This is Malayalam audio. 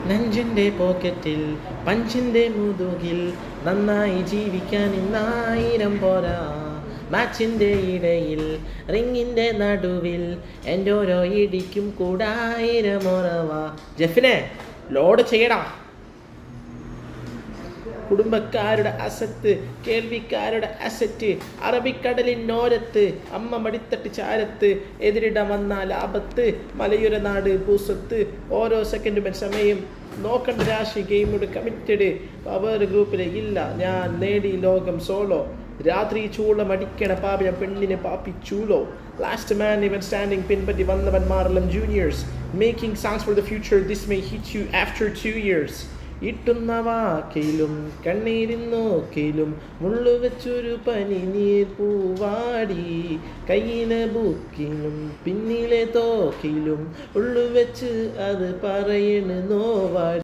നഞ്ചിൻ്റെ പോക്കറ്റിൽ പഞ്ചിൻ്റെ മുതുകിൽ നന്നായി ജീവിക്കാൻ ഇന്നായിരം പോരാ. മാച്ചിൻ്റെ ഇടയിൽ റിങ്ങിൻ്റെ നടുവിൽ എൻ്റെ ഓരോ ഇടിക്കും കൂടായിരം ഉറവാ. ജെഫിനെ ലോഡ് ചെയ്യടാ. കുടുംബക്കാരുടെ അസറ്റ്, കേൾവിക്കാരുടെ അസറ്റ്, അറബിക്കടലിനോരത്ത് അമ്മ മടിത്തട്ട് ചാരത്ത്, എതിരിടം വന്നാൽ ആപത്ത്, മലയുര നാട് പൂസത്ത്, ഓരോ സെക്കൻഡും സമയം നോക്കണ്ട രാശി, ഗെയിമോട് കമ്മിറ്റഡ്, പവർ ഗ്രൂപ്പിൽ ഇല്ല ഞാൻ, നേടി ലോകം സോളോ, രാത്രി ചൂളം അടിക്കണ പാപിയ പെണ്ണിനെ പാപ്പിച്ചൂലോ, ലാസ്റ്റ് മാൻ ഇവൻ സ്റ്റാൻഡിങ് പിൻപറ്റി വന്നവന്മാരെല്ലാം juniors, making songs for the future, this may hit you after 2 years. ഇട്ടുന്ന വാക്കിലും കണ്ണീരിൻ നോക്കിലും മുള്ളുവെച്ചൊരു പനിനീർ പൂവാടി, കയ്യിലെ ബുക്കിലും പിന്നിലെ തോക്കിലും ഉള്ളുവെച്ച് അത് പറയണ് നോവാടി.